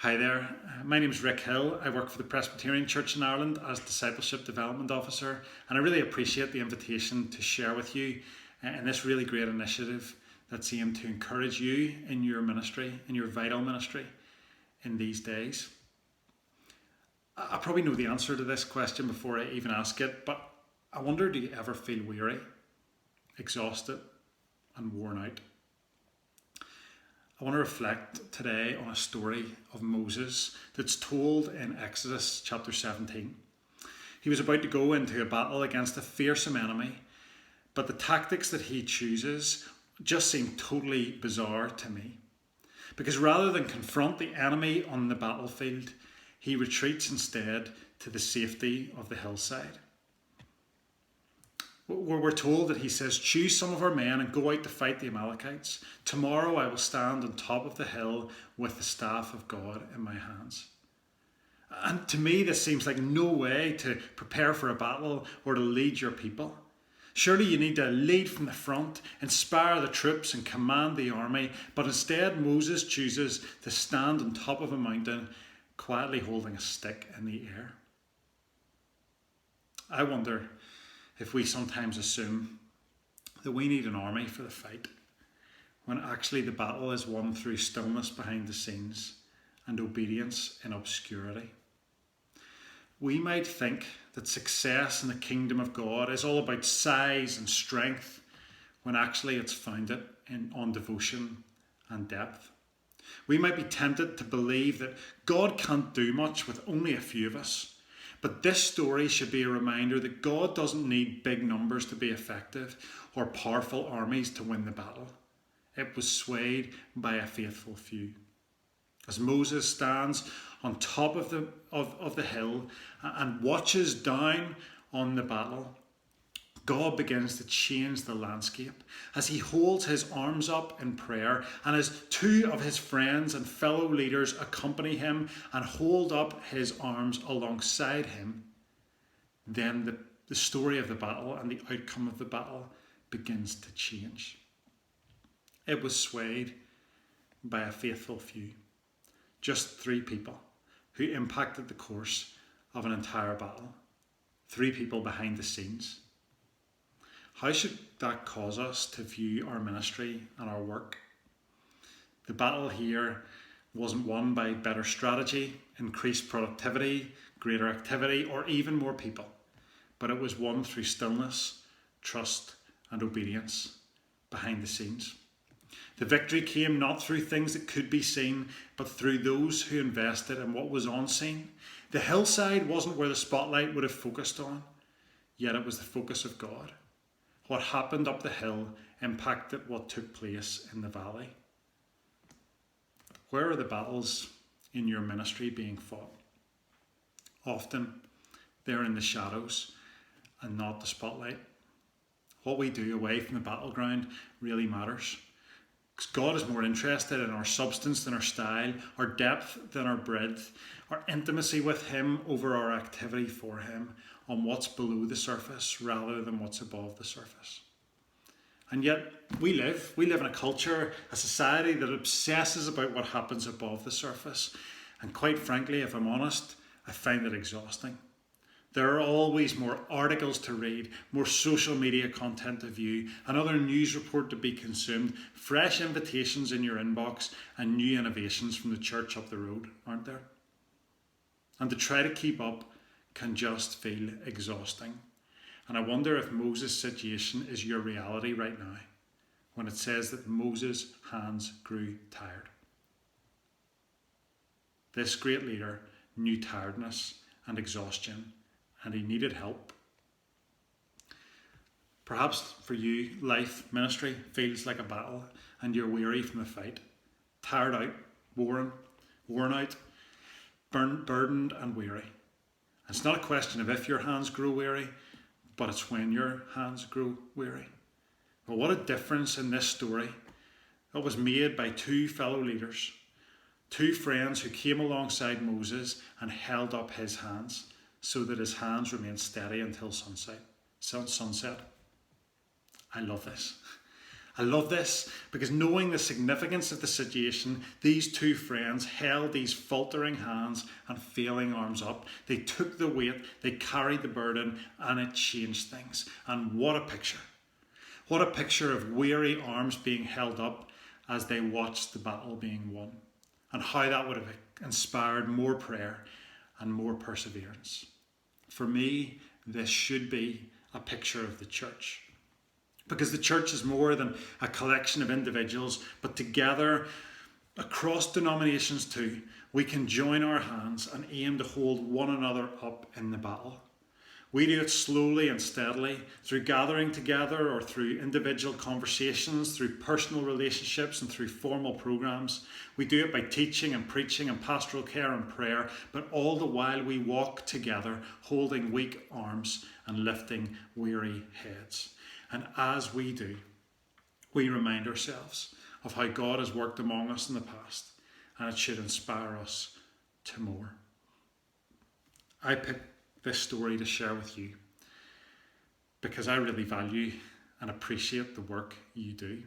Hi there, my name is Rick Hill. I work for the Presbyterian Church in Ireland as Discipleship Development Officer, and I really appreciate the invitation to share with you in this really great initiative that's aimed to encourage you in your ministry, in your vital ministry in these days. I probably know the answer to this question before I even ask it, but I wonder, do you ever feel weary, exhausted, and worn out? I want to reflect today on a story of Moses that's told in Exodus chapter 17. He was about to go into a battle against a fearsome enemy, but the tactics that he chooses just seem totally bizarre to me. Because rather than confront the enemy on the battlefield, he retreats instead to the safety of the hillside. We're told that he says, "Choose some of our men and go out to fight the Amalekites. Tomorrow I will stand on top of the hill with the staff of God in my hands." And to me, this seems like no way to prepare for a battle or to lead your people. Surely you need to lead from the front, inspire the troops and command the army, but instead Moses chooses to stand on top of a mountain, quietly holding a stick in the air. I wonder if we sometimes assume that we need an army for the fight, when actually the battle is won through stillness behind the scenes and obedience in obscurity. We might think that success in the kingdom of God is all about size and strength, when actually it's founded on devotion and depth. We might be tempted to believe that God can't do much with only a few of us. But this story should be a reminder that God doesn't need big numbers to be effective or powerful armies to win the battle. It was swayed by a faithful few. As Moses stands on top of the hill and watches down on the battle, God begins to change the landscape as he holds his arms up in prayer, and as two of his friends and fellow leaders accompany him and hold up his arms alongside him. Then the story of the battle and the outcome of the battle begins to change. It was swayed by a faithful few, just 3 people who impacted the course of an entire battle, 3 people behind the scenes. How should that cause us to view our ministry and our work? The battle here wasn't won by better strategy, increased productivity, greater activity, or even more people, but it was won through stillness, trust, and obedience behind the scenes. The victory came not through things that could be seen, but through those who invested in what was unseen. The hillside wasn't where the spotlight would have focused on, yet it was the focus of God. What happened up the hill impacted what took place in the valley. Where are the battles in your ministry being fought? Often they're in the shadows and not the spotlight. What we do away from the battleground really matters. Because God is more interested in our substance than our style, our depth than our breadth, our intimacy with him over our activity for him, on what's below the surface rather than what's above the surface. And yet we live in a culture, a society that obsesses about what happens above the surface. And quite frankly, if I'm honest, I find it exhausting. There are always more articles to read, more social media content to view, another news report to be consumed, fresh invitations in your inbox, and new innovations from the church up the road, aren't there? And to try to keep up can just feel exhausting. And I wonder if Moses' situation is your reality right now, when it says that Moses' hands grew tired. This great leader knew tiredness and exhaustion, and he needed help. Perhaps for you, life, ministry feels like a battle, and you're weary from the fight, tired out, worn out, burdened and weary. It's not a question of if your hands grow weary, but it's when your hands grow weary. But what a difference in this story that was made by 2 fellow leaders, 2 friends who came alongside Moses and held up his hands so that his hands remained steady until sunset. I love this. I love this because knowing the significance of the situation, these two friends held these faltering hands and failing arms up. They took the weight, they carried the burden, and it changed things. And what a picture. What a picture of weary arms being held up as they watched the battle being won. And how that would have inspired more prayer and more perseverance. For me, this should be a picture of the church. Because the church is more than a collection of individuals, but together, across denominations too, we can join our hands and aim to hold one another up in the battle. We do it slowly and steadily, through gathering together or through individual conversations, through personal relationships and through formal programs. We do it by teaching and preaching and pastoral care and prayer, but all the while we walk together, holding weak arms and lifting weary heads. And as we do, we remind ourselves of how God has worked among us in the past, and it should inspire us to more. I picked this story to share with you because I really value and appreciate the work you do.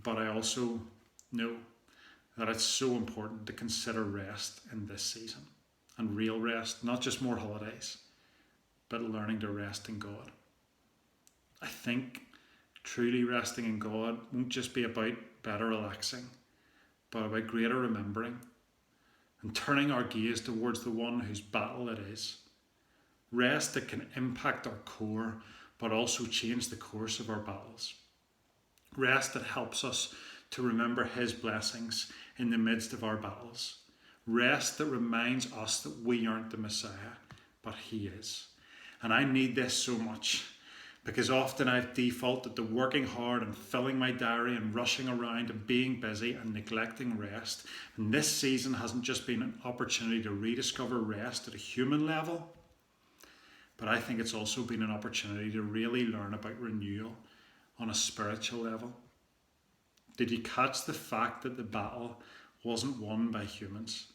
But I also know that it's so important to consider rest in this season, and real rest, not just more holidays, but learning to rest in God. I think truly resting in God won't just be about better relaxing, but about greater remembering and turning our gaze towards the one whose battle it is. Rest that can impact our core, but also change the course of our battles. Rest that helps us to remember his blessings in the midst of our battles. Rest that reminds us that we aren't the Messiah, but he is. And I need this so much, because often I've defaulted to working hard and filling my diary and rushing around and being busy and neglecting rest. And this season hasn't just been an opportunity to rediscover rest at a human level, but I think it's also been an opportunity to really learn about renewal on a spiritual level. Did you catch the fact that the battle wasn't won by humans?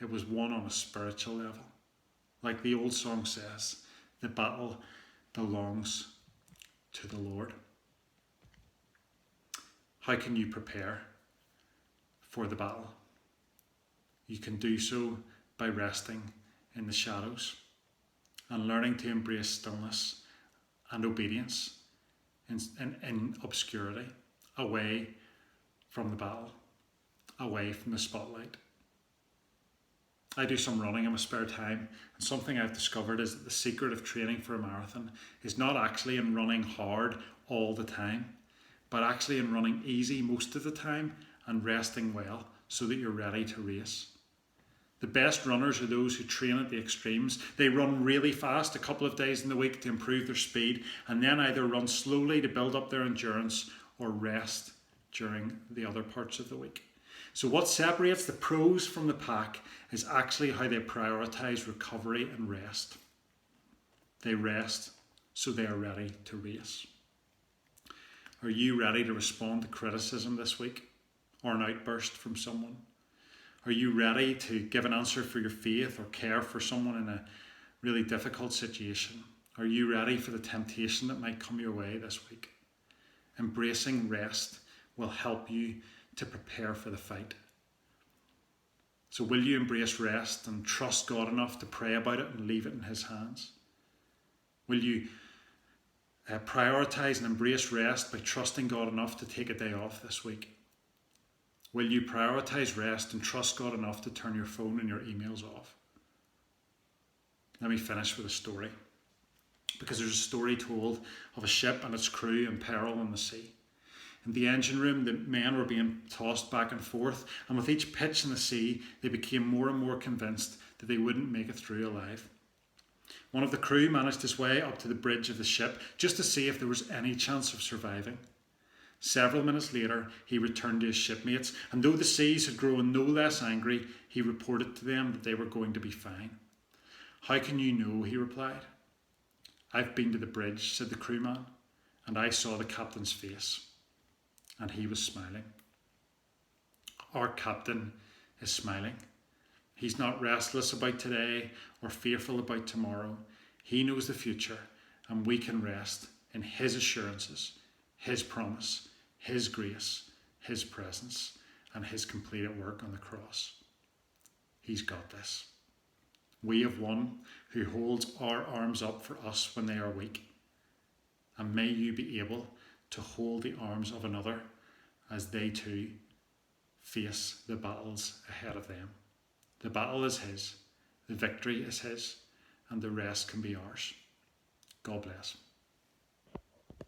It was won on a spiritual level. Like the old song says, the battle belongs to the Lord. How can you prepare for the battle? You can do so by resting in the shadows and learning to embrace stillness and obedience in obscurity, away from the battle, away from the spotlight. I do some running in my spare time, and something I've discovered is that the secret of training for a marathon is not actually in running hard all the time, but actually in running easy most of the time and resting well so that you're ready to race. The best runners are those who train at the extremes. They run really fast a couple of days in the week to improve their speed, and then either run slowly to build up their endurance or rest during the other parts of the week. So what separates the pros from the pack is actually how they prioritise recovery and rest. They rest so they are ready to race. Are you ready to respond to criticism this week or an outburst from someone? Are you ready to give an answer for your faith or care for someone in a really difficult situation? Are you ready for the temptation that might come your way this week? Embracing rest will help you to prepare for the fight. So will you embrace rest and trust God enough to pray about it and leave it in his hands? Will you prioritise and embrace rest by trusting God enough to take a day off this week? Will you prioritise rest and trust God enough to turn your phone and your emails off? Let me finish with a story, because there's a story told of a ship and its crew in peril on the sea. In the engine room, the men were being tossed back and forth, and with each pitch in the sea, they became more and more convinced that they wouldn't make it through alive. One of the crew managed his way up to the bridge of the ship just to see if there was any chance of surviving. Several minutes later, he returned to his shipmates, and though the seas had grown no less angry, he reported to them that they were going to be fine. "How can you know?" he replied. "I've been to the bridge," said the crewman, "and I saw the captain's face, and he was smiling." Our captain is smiling. He's not restless about today or fearful about tomorrow. He knows the future, and we can rest in his assurances, his promise, his grace, his presence, and his completed work on the cross. He's got this. We have one who holds our arms up for us when they are weak. And may you be able to hold the arms of another as they too face the battles ahead of them. The battle is his, the victory is his, and the rest can be ours. God bless.